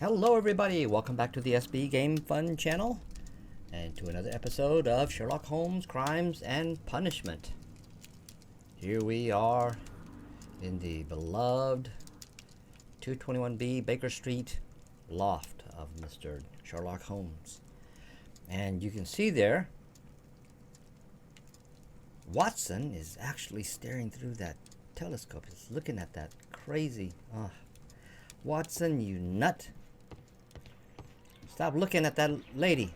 Hello everybody, welcome back to the SBGamefun channel and to another episode of Sherlock Holmes Crimes and Punishment. Here we are in the beloved 221B Baker Street loft of Mr. Sherlock Holmes. And you can see there, Watson is actually staring through that telescope. He's looking at that crazy... Watson, you nut. Stop looking at that lady.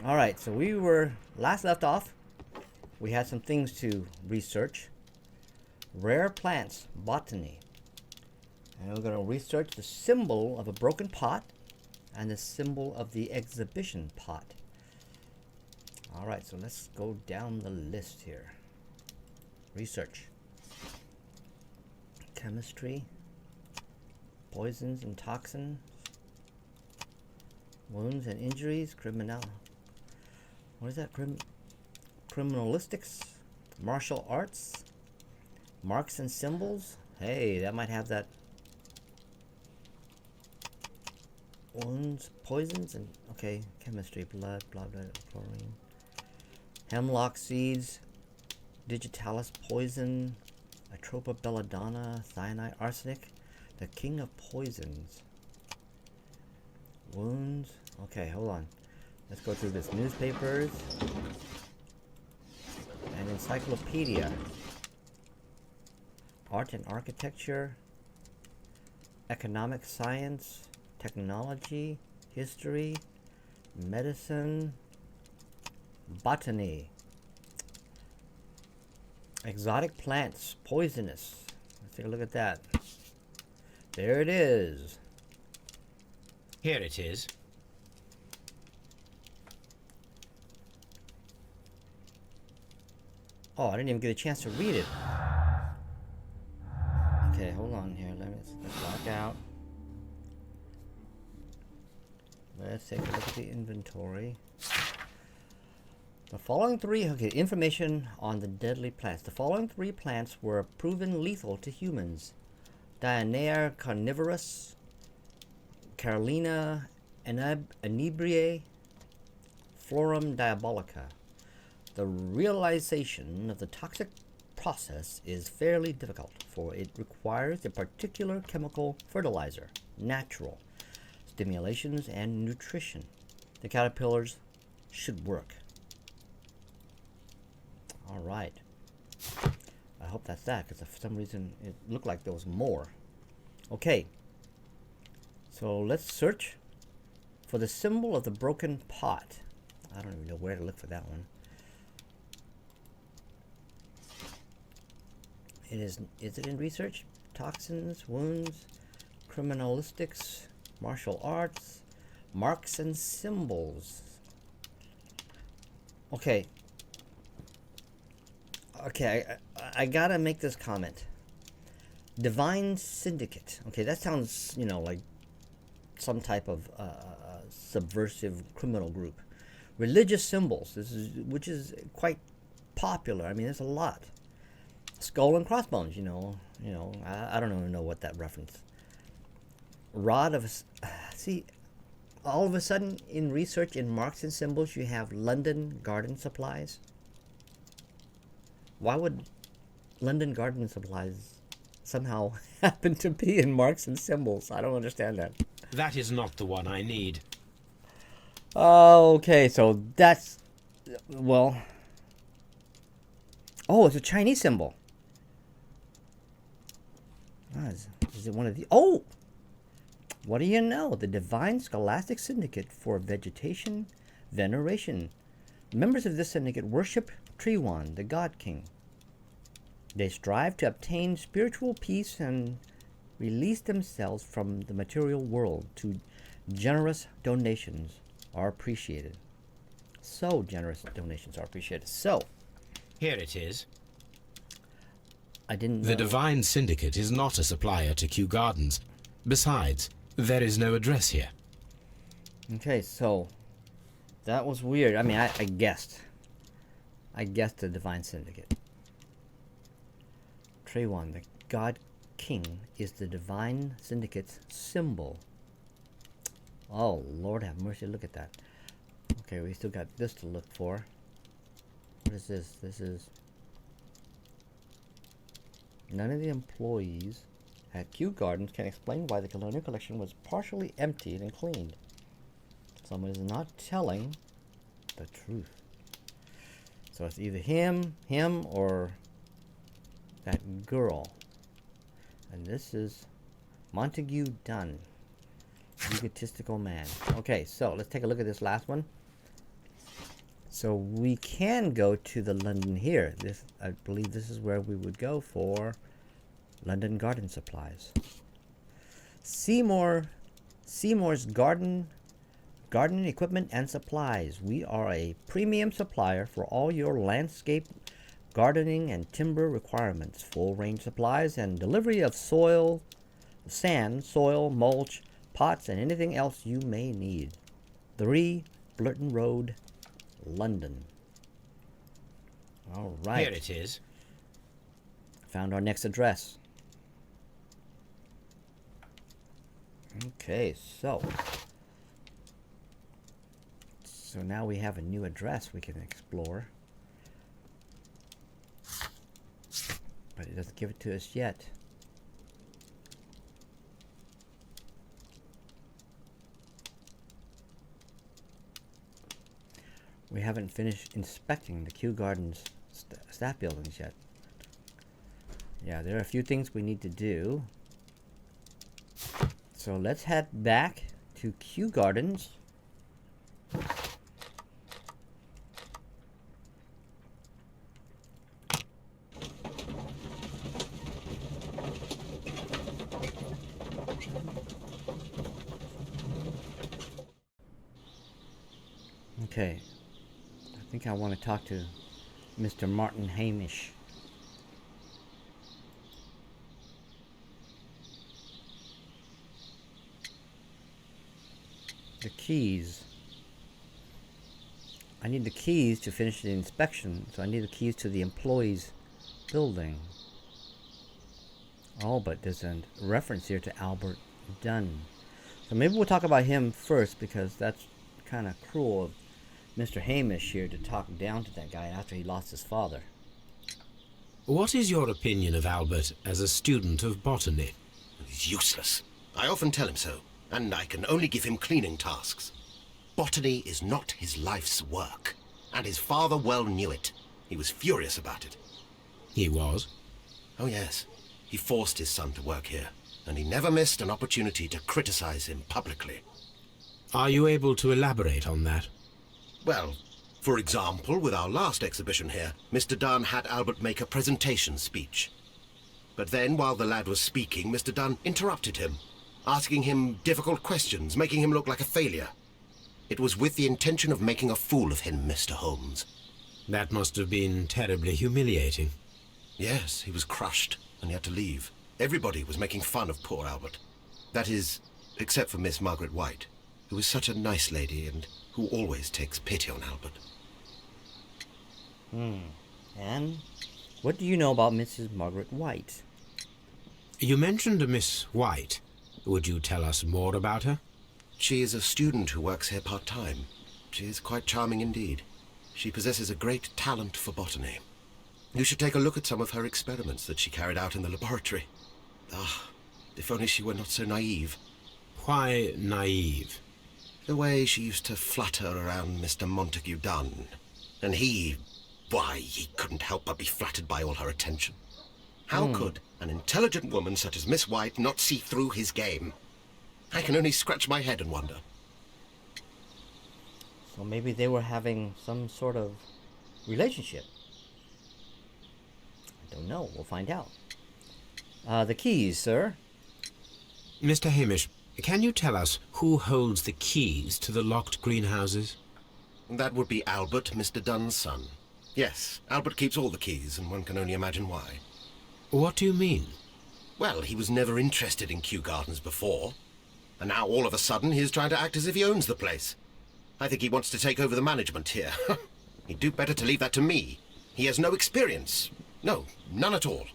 Alright, so we were last left off. We had some things to research. Rare plants, botany. And we're going to research the symbol of a broken pot and the symbol of the exhibition pot. Alright, so let's go down the list here. Research. Chemistry. Poisons and toxins. Wounds and injuries. What is that? Criminalistics. Martial arts. Marks and symbols. Hey, that might have that. Wounds, poisons, and okay, chemistry, blood, blah blah, chlorine. Hemlock seeds, digitalis poison, atropa belladonna, cyanide, arsenic, the king of poisons. Wounds. Okay, hold on. Let's go through this. Newspapers and encyclopedia. Art and architecture, economic science, technology, history, medicine, botany, exotic plants, poisonous. Let's take a look at that. There it is. Here it is. Oh, I didn't even get a chance to read it. Okay, hold on here. Let's lock out. Let's take a look at the inventory. The following three, information on the deadly plants. The following three plants were proven lethal to humans. Dianaea carnivorus, Carolina inebriae, Florum diabolica. The realization of the toxic process is fairly difficult, for it requires a particular chemical fertilizer, natural stimulations, and nutrition. The caterpillars should work. Alright. I hope that's that, because for some reason it looked like there was more. Okay. So let's search for the symbol of the broken pot. I don't even know where to look for that one. Is it in research? Toxins, wounds, criminalistics, martial arts, marks and symbols. Okay. Okay, I gotta make this comment. Divine Syndicate. Okay, that sounds, like some type of subversive criminal group. Religious symbols, which is quite popular. I mean, there's a lot. Skull and crossbones, I don't even know what that reference. Rod of, see, all of a sudden in research in marks and symbols you have London Garden Supplies. Why would London Garden Supplies somehow happen to be in marks and symbols? I don't understand that. That is not the one I need. Okay, so that's, well, oh, it's a Chinese symbol. Is it one of the... Oh! What do you know? The Divine Scholastic Syndicate for Vegetation Veneration. Members of this syndicate worship Trewan, the God King. They strive to obtain spiritual peace and release themselves from the material world. To generous donations are appreciated. So generous donations are appreciated. So... Here it is. I didn't know. The Divine Syndicate is not a supplier to Kew Gardens. Besides, there is no address here. Okay, so that was weird. I mean, I guessed. I guessed the Divine Syndicate. Trewan, the God king is the Divine Syndicate's symbol. Oh, Lord have mercy, look at that. Okay, we still got this to look for. What is this? This is... None of the employees at Kew Gardens can explain why the colonial collection was partially emptied and cleaned. Someone is not telling the truth. So it's either him, or that girl. And this is Montague Dunn. Egotistical man. Okay, so let's take a look at this last one. So we can go to the London here. This, I believe this is where we would go for London garden supplies. Seymour's garden equipment and supplies. We are a premium supplier for all your landscape gardening and timber requirements. Full range supplies and delivery of soil, sand, soil, mulch, pots, and anything else you may need. 3 Blurton Road, London. All right. Here it is. Found our next address. Okay, so now we have a new address we can explore. But it doesn't give it to us yet. We haven't finished inspecting the Kew Gardens staff buildings yet. Yeah, there are a few things we need to do. So let's head back to Kew Gardens. Okay, I think I want to talk to Mr. Martyn Hamish. The keys. I need the keys to finish the inspection, so I need the keys to the employees' building. Oh, but there's a reference here to Albert Dunn. So maybe we'll talk about him first, because that's kind of cruel of Mr. Hamish here to talk down to that guy after he lost his father. What is your opinion of Albert as a student of botany? He's useless. I often tell him so, and I can only give him cleaning tasks. Botany is not his life's work, and his father well knew it. He was furious about it. He was? Oh yes. He forced his son to work here, and he never missed an opportunity to criticize him publicly. Are you able to elaborate on that? Well, for example, with our last exhibition here, Mr. Dunn had Albert make a presentation speech. But then, while the lad was speaking, Mr. Dunn interrupted him, asking him difficult questions, making him look like a failure. It was with the intention of making a fool of him, Mr. Holmes. That must have been terribly humiliating. Yes, he was crushed, and he had to leave. Everybody was making fun of poor Albert. That is, except for Miss Margaret White, who is such a nice lady and who always takes pity on Albert. And what do you know about Mrs. Margaret White? You mentioned a Miss White. Would you tell us more about her? She is a student who works here part-time. She is quite charming indeed. She possesses a great talent for botany. You should take a look at some of her experiments that she carried out in the laboratory. Ah, if only she were not so naive. Why naive? The way she used to flutter around Mr. Montague Dunn. And why, he couldn't help but be flattered by all her attention. How could an intelligent woman such as Miss White not see through his game? I can only scratch my head and wonder. So maybe they were having some sort of relationship. I don't know. We'll find out. The keys, sir. Mr. Hamish, can you tell us who holds the keys to the locked greenhouses? That would be Albert, Mr. Dunn's son. Yes, Albert keeps all the keys, and one can only imagine why. What do you mean? Well, he was never interested in Kew Gardens before. And now all of a sudden he is trying to act as if he owns the place. I think he wants to take over the management here. He'd do better to leave that to me. He has no experience. No, none at all.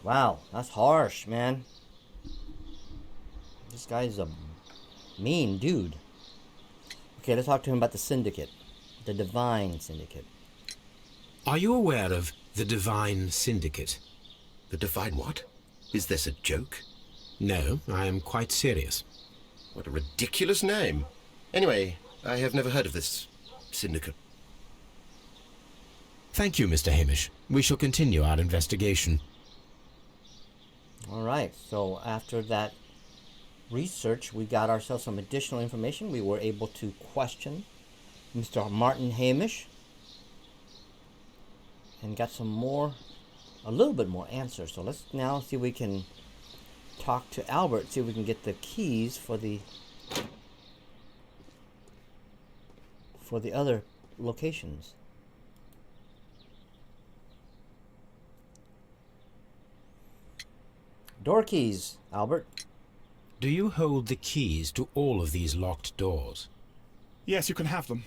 Wow, that's harsh, man. This guy's a mean dude. Okay, let's talk to him about the syndicate. The Divine Syndicate. Are you aware of the Divine Syndicate? The Divine what? Is this a joke? No, I am quite serious. What a ridiculous name. Anyway, I have never heard of this syndicate. Thank you, Mr. Hamish. We shall continue our investigation. Alright, so after that research, we got ourselves some additional information. We were able to question Mr. Martyn Hamish and got a little bit more answers. So let's now see if we can talk to Albert, see if we can get the keys for the other locations. Door keys, Albert. Do you hold the keys to all of these locked doors? Yes, you can have them.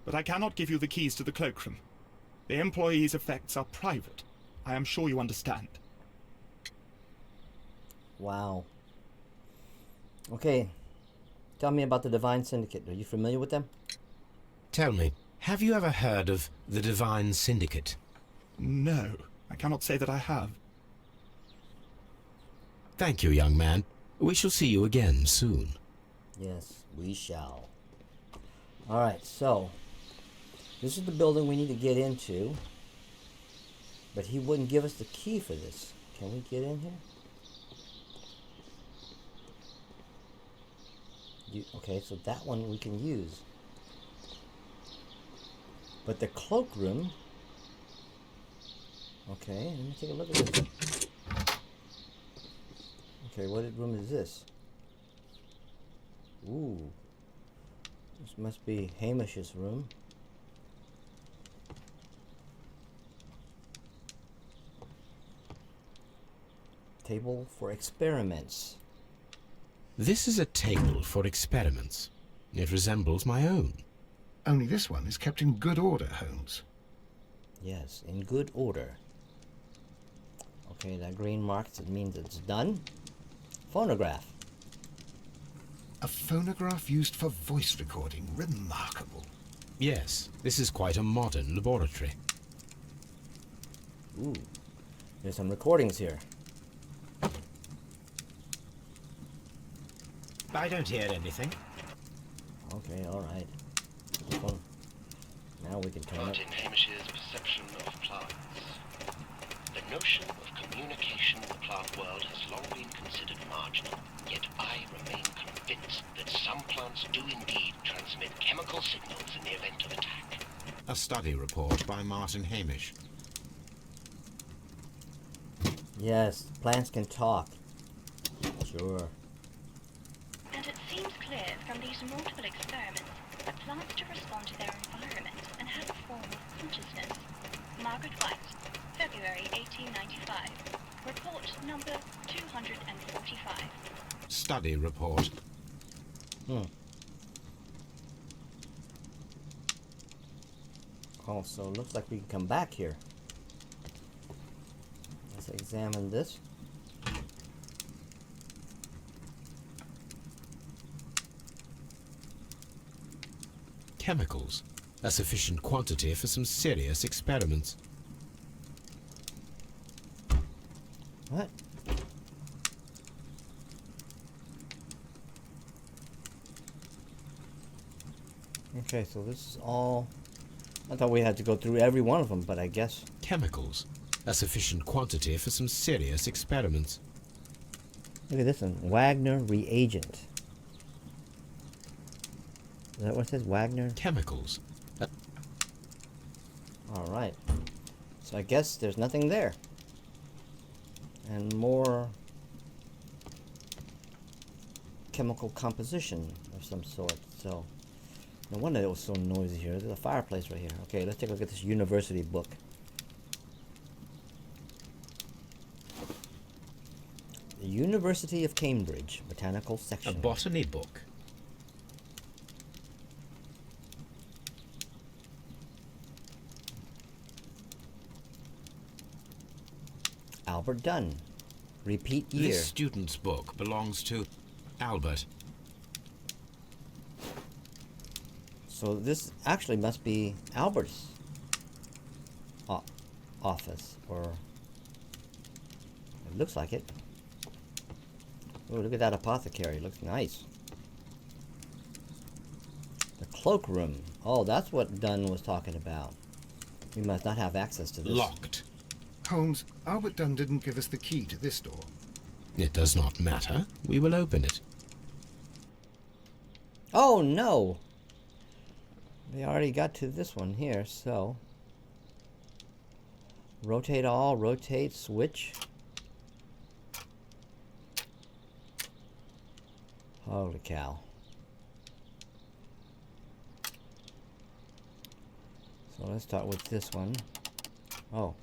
But I cannot give you the keys to the cloakroom. The employees' effects are private. I am sure you understand. Wow. Okay. Tell me about the Divine Syndicate. Are you familiar with them? Tell me, have you ever heard of the Divine Syndicate? No, I cannot say that I have. Thank you, young man. We shall see you again soon. Yes, we shall. Alright, so this is the building we need to get into. But he wouldn't give us the key for this. Can we get in here? Okay, so that one we can use. But the cloakroom... Okay, let me take a look at this. Okay, what room is this? Ooh. This must be Hamish's room. Table for experiments. This is a table for experiments. It resembles my own. Only this one is kept in good order, Holmes. Yes, in good order. Okay, that green marks, it means it's done. Phonograph. A phonograph used for voice recording. Remarkable. Yes, this is quite a modern laboratory. Ooh, there's some recordings here. I don't hear anything. Okay, alright. Now we can turn it. Martyn Hamish's perception of plants. The notion of communication in the plant world has long been considered marginal, yet I remain convinced that some plants do indeed transmit chemical signals in the event of attack. A study report by Martyn Hamish. Yes, plants can talk. Sure. And it seems clear from these multiple experiments that plants do respond to their environment and have a form of consciousness. Margaret White, February 1895. Report number 245. Study report. Oh, so it looks like we can come back here. Let's examine this. Chemicals. A sufficient quantity for some serious experiments. What? Okay, so this is all... I thought we had to go through every one of them, but I guess... Chemicals. A sufficient quantity for some serious experiments. Look at this one. Wagner reagent. Is that what it says? Wagner? Chemicals. Alright. So I guess there's nothing there. And more chemical composition of some sort. So no wonder it was so noisy here. There's a fireplace right here. Okay, let's take a look at this university book. The University of Cambridge Botanical A Section. botany book. Albert Albert Dunn. Repeat year. This student's book belongs to Albert. So this actually must be Albert's office, or it looks like it. Oh, look at that apothecary. Looks nice. The cloakroom. Oh, that's what Dunn was talking about. We must not have access to this. Locked. Holmes, Albert Dunn didn't give us the key to this door. It does not matter. We will open it. Oh, no! They already got to this one here, so... Rotate all, rotate, switch. Holy cow. So let's start with this one. Oh.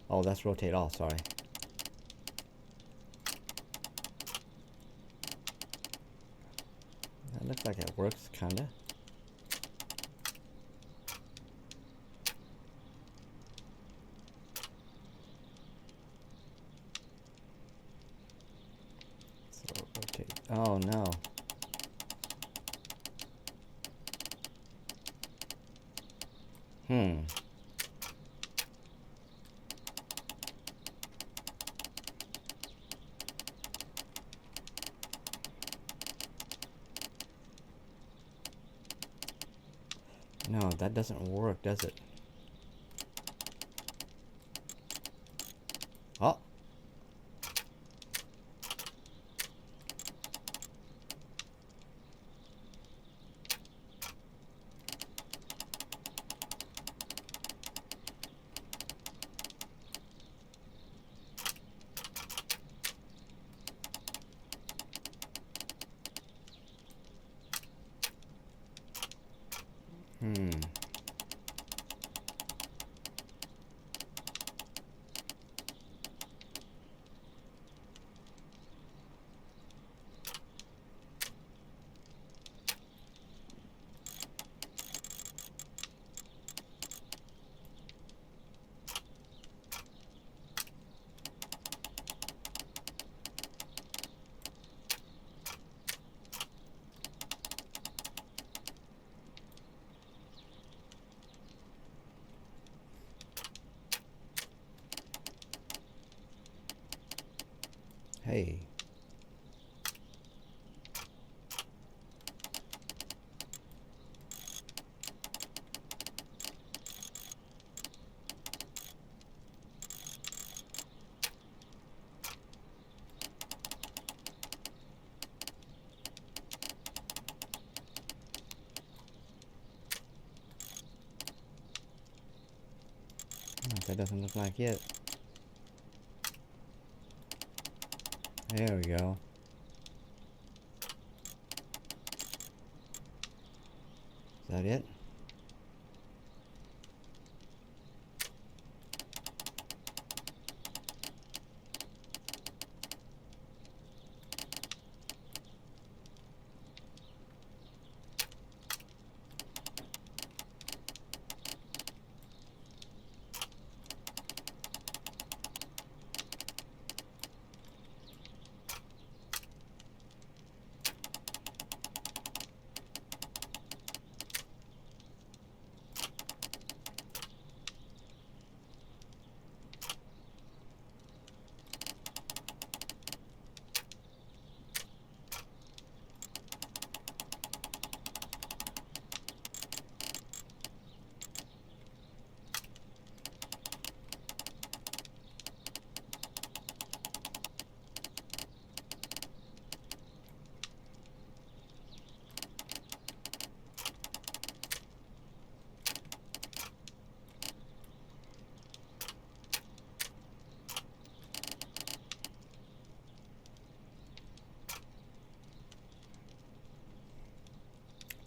Oh, that's rotate all, sorry. That looks like it works, kinda. So rotate. Oh no. No, that doesn't work, does it? Oh. Hey. That doesn't look like it. There we go. Is that it?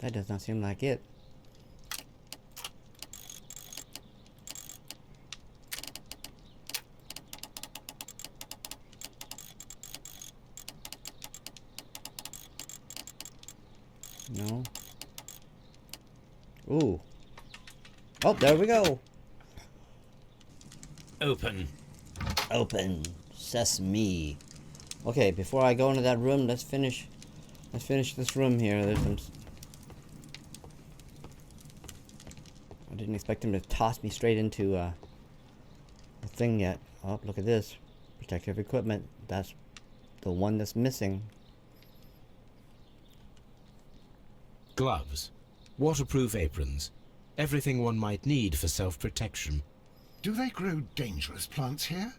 That does not seem like it. No. Ooh. Oh, there we go. Open. Open sesame. Okay, before I go into that room, let's finish this room here. There's some. I didn't expect him to toss me straight into a thing yet. Oh, look at this. Protective equipment. That's the one that's missing. Gloves. Waterproof aprons. Everything one might need for self-protection. Do they grow dangerous plants here?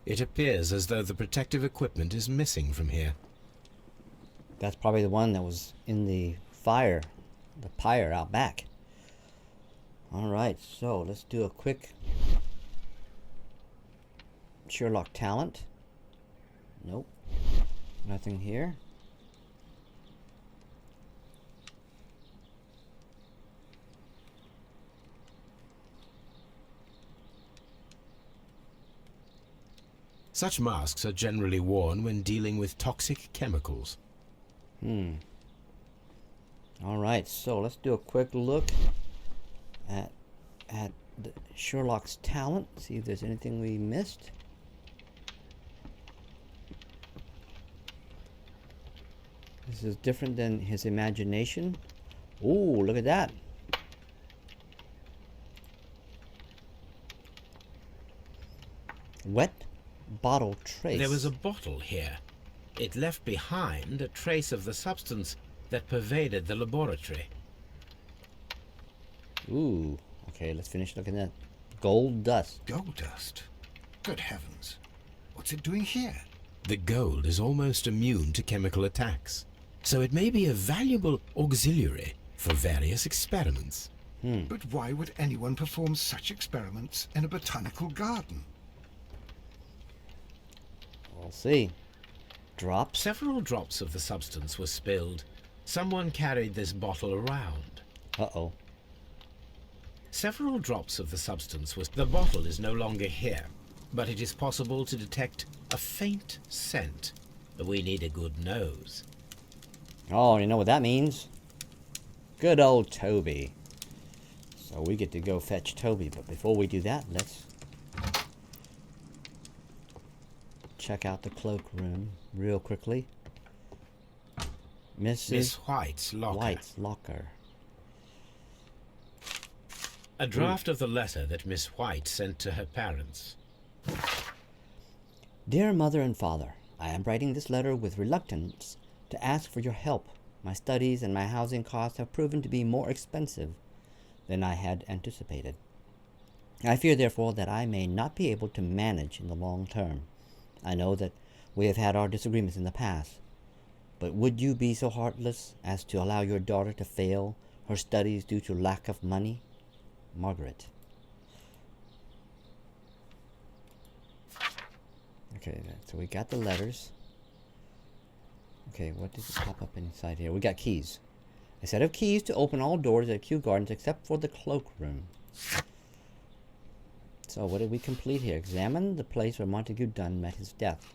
It appears as though the protective equipment is missing from here. That's probably the one that was in the fire. The pyre out back. Alright, so let's do a quick Sherlock talent. Nope. Nothing here. Such masks are generally worn when dealing with toxic chemicals. Alright, so let's do a quick look at Sherlock's talent. See if there's anything we missed. This is different than his imagination. Ooh, look at that. Wet bottle trace. There was a bottle here. It left behind a trace of the substance that pervaded the laboratory. Ooh, okay, let's finish looking at gold dust. Gold dust? Good heavens. What's it doing here? The gold is almost immune to chemical attacks, so it may be a valuable auxiliary for various experiments. But why would anyone perform such experiments in a botanical garden? We'll see. Drops. Several drops of the substance were spilled. Someone carried this bottle around. Uh-oh. Several drops of the substance was... The bottle is no longer here, but it is possible to detect a faint scent. We need a good nose. Oh, you know what that means? Good old Toby. So we get to go fetch Toby, but before we do that, let's check out the cloakroom real quickly. Miss White's locker. White's locker. A draft of the letter that Miss White sent to her parents. Dear Mother and Father, I am writing this letter with reluctance to ask for your help. My studies and my housing costs have proven to be more expensive than I had anticipated. I fear, therefore, that I may not be able to manage in the long term. I know that we have had our disagreements in the past, but would you be so heartless as to allow your daughter to fail her studies due to lack of money? Margaret. Okay, so we got the letters. Okay, what does it pop up inside here? We got keys. A set of keys to open all doors at Kew Gardens except for the cloakroom. So what did we complete here? Examine the place where Montague Dunn met his death.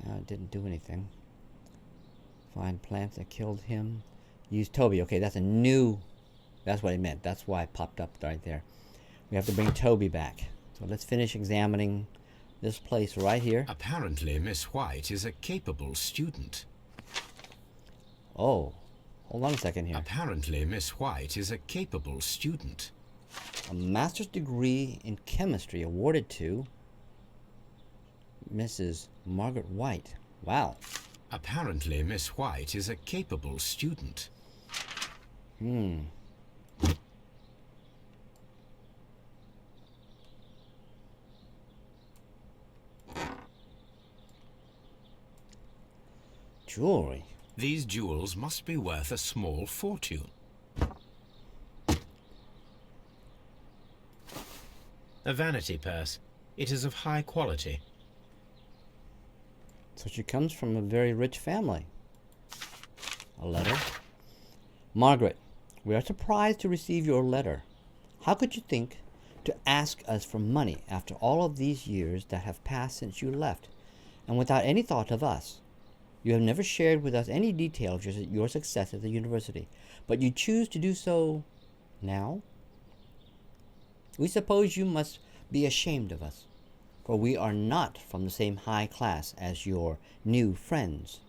It didn't do anything. Find plants that killed him. Use Toby. Okay, that's a new... That's what it meant. That's why it popped up right there. We have to bring Toby back. So let's finish examining this place right here. Apparently, Miss White is a capable student. Oh, hold on a second here. Apparently, Miss White is a capable student. A master's degree in chemistry awarded to Mrs. Margaret White. Wow. Apparently, Miss White is a capable student. Jewelry. These jewels must be worth a small fortune. A vanity purse. It is of high quality. So she comes from a very rich family. A letter. Margaret, we are surprised to receive your letter. How could you think to ask us for money after all of these years that have passed since you left, and without any thought of us? You have never shared with us any detail of your success at the university, but you choose to do so now? We suppose you must be ashamed of us, for we are not from the same high class as your new friends.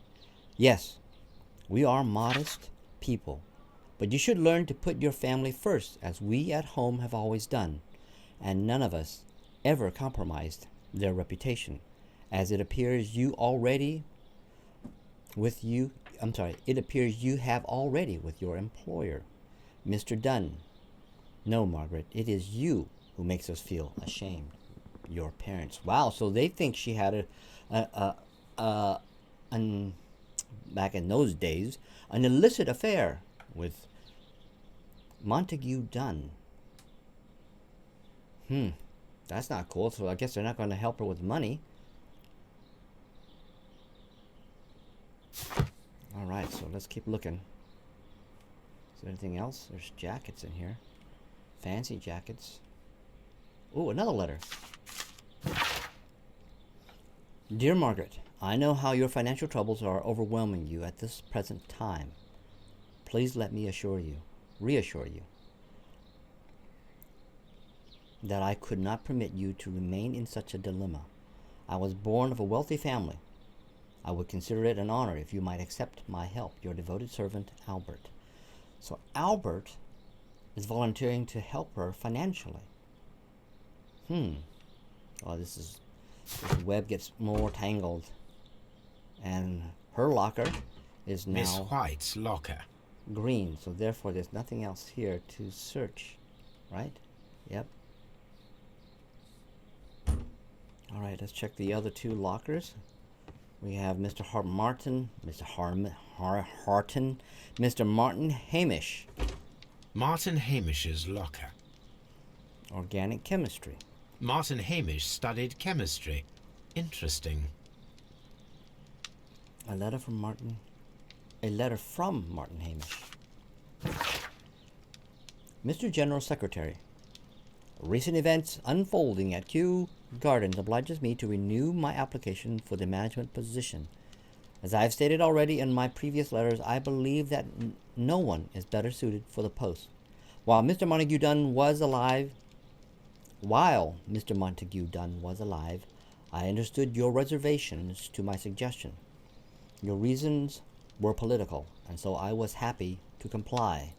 Yes, we are modest people, but you should learn to put your family first, as we at home have always done, and none of us ever compromised their reputation, as it appears you have already with your employer, Mr. Dunn. No, Margaret, it is you who makes us feel ashamed. Your parents. Wow, so they think she had back in those days, an illicit affair with Montague Dunn. That's not cool, so I guess they're not going to help her with money. Alright, so let's keep looking. Is there anything else? There's jackets in here. Fancy jackets. Ooh, another letter. Dear Margaret, I know how your financial troubles are overwhelming you at this present time. Please let me reassure you, that I could not permit you to remain in such a dilemma. I was born of a wealthy family. I would consider it an honor if you might accept my help. Your devoted servant, Albert. So Albert is volunteering to help her financially. Oh, this web gets more tangled. And her locker is now Miss White's locker. green, so therefore there's nothing else here to search, right? Yep. Alright, let's check the other two lockers. We have Mr. Martyn, Mr. Harton, Mr. Martyn Hamish. Martyn Hamish's locker. Organic chemistry. Martyn Hamish studied chemistry. Interesting. A letter from Martyn Hamish. Mr. General Secretary, recent events unfolding at Kew Gardens obliges me to renew my application for the management position. As I have stated already in my previous letters, I believe that no one is better suited for the post. While Mr. Montague Dunn was alive, I understood your reservations to my suggestion. Your reasons were political, and so I was happy to comply.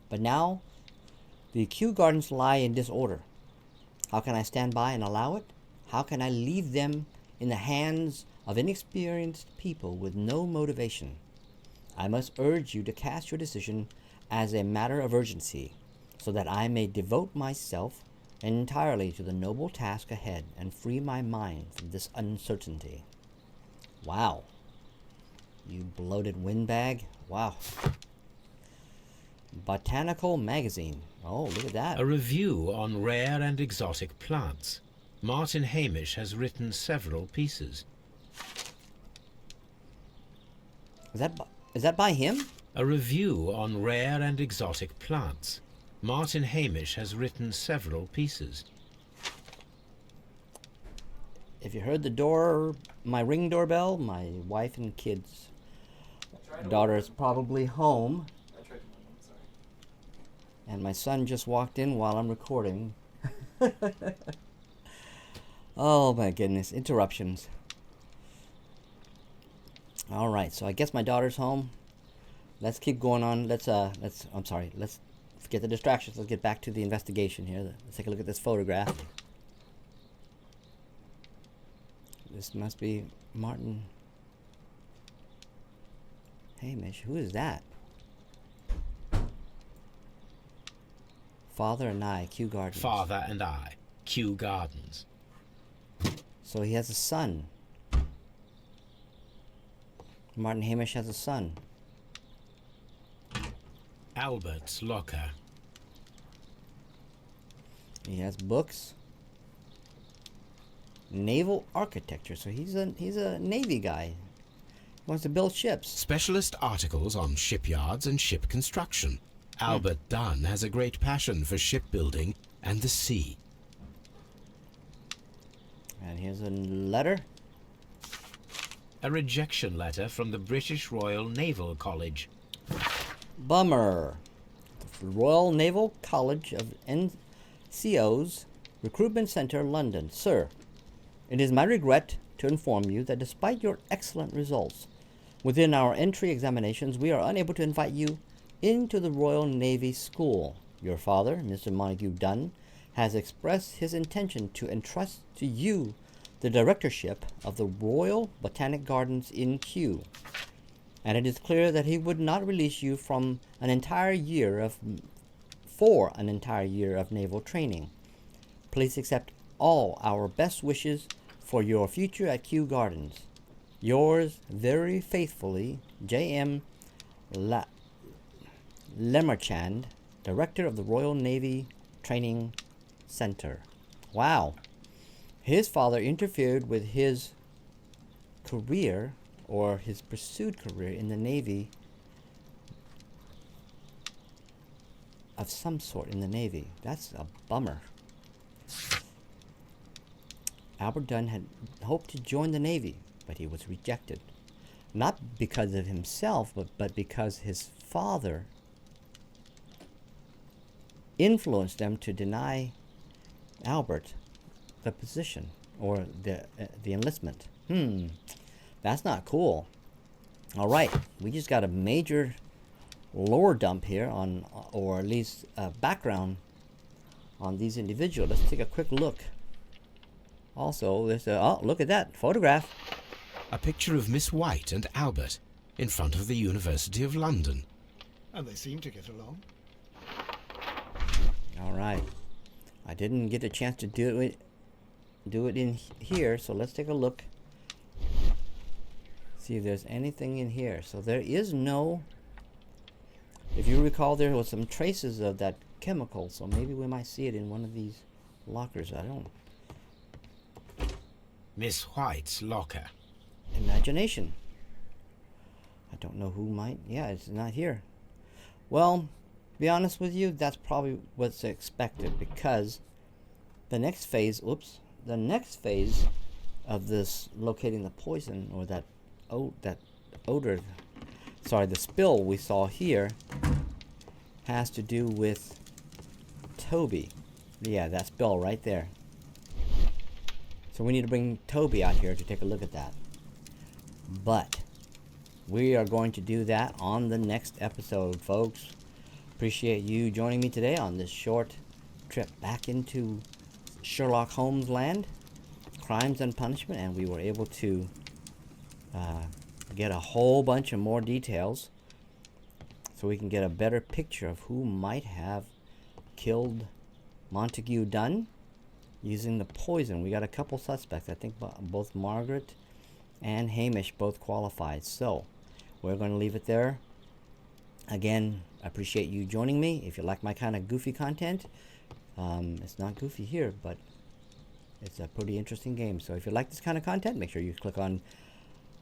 But now, the Kew Gardens lie in disorder. How can I stand by and allow it? How can I leave them in the hands of inexperienced people with no motivation? I must urge you to cast your decision as a matter of urgency, so that I may devote myself entirely to the noble task ahead and free my mind from this uncertainty. Wow. You bloated windbag. Wow. Botanical Magazine. Oh, look at that. A review on rare and exotic plants. Martyn Hamish has written several pieces. Is that by him? A review on rare and exotic plants. Martyn Hamish has written several pieces. If you heard my ring doorbell, my wife and kids' daughter is probably home. And my son just walked in while I'm recording. Oh my goodness, interruptions. All right, so I guess my daughter's home. Let's keep going on. Let's forget the distractions. Let's get back to the investigation here. Let's take a look at this photograph. This must be Martyn Hamish. Who is that? Father and I, Kew Gardens. Father and I, Kew Gardens. So he has a son. Martyn Hamish has a son. Albert's locker. He has books. Naval architecture. So he's a Navy guy. He wants to build ships. Specialist articles on shipyards and ship construction. Albert Dunn has a great passion for shipbuilding and the sea. And here's a letter. A rejection letter from the British Royal Naval College. Bummer. The Royal Naval College of NCOs, Recruitment Centre, London. Sir, it is my regret to inform you that despite your excellent results within our entry examinations, we are unable to invite you into the Royal Navy School. Your father, Mr. Montague Dunn, has expressed his intention to entrust to you the directorship of the Royal Botanic Gardens in Kew, and it is clear that he would not release you for an entire year of naval training. Please accept all our best wishes for your future at Kew Gardens. Yours very faithfully, J.M. Lemarchand, Director of the Royal Navy Training Center. Wow. His father interfered with his career, or his pursued career, in the Navy of some sort in the Navy. That's a bummer. Albert Dunn had hoped to join the Navy, but he was rejected. Not because of himself, but because his father influenced them to deny Albert the position, or the enlistment. That's not cool. All right, we just got a major lore dump here on, or at least background on these individuals. Let's take a quick look. Also, there's a, oh, look at that photograph. A picture of Miss White and Albert in front of the University of London. And they seem to get along. All right, I didn't get a chance to do it in here, so let's take a look. See if there's anything in here. So there is no, if you recall, there was some traces of that chemical, so maybe we might see it in one of these lockers. I don't. Miss White's locker. Imagination. I don't know who might. Yeah, it's not here. Well, to be honest with you, that's probably what's expected, because the next phase, the next phase of this locating the poison, or that odor, sorry, the spill we saw here, has to do with Toby. Yeah, that spill right there. So we need to bring Toby out here to take a look at that. But we are going to do that on the next episode, folks. Appreciate you joining me today on this short trip back into Sherlock Holmes land, crimes and punishment, and we were able to get a whole bunch of more details so we can get a better picture of who might have killed Montague Dunn using the poison. We got a couple suspects. I think both Margaret and Hamish both qualified. So we're going to leave it there. Again, I appreciate you joining me. If you like my kind of goofy content, it's not goofy here, but it's a pretty interesting game. So if you like this kind of content, make sure you click on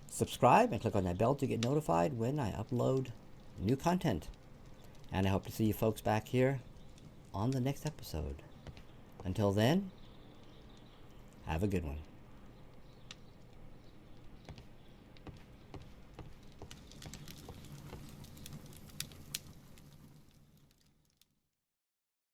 subscribe and click on that bell to get notified when I upload new content. And I hope to see you folks back here on the next episode. Until then, have a good one.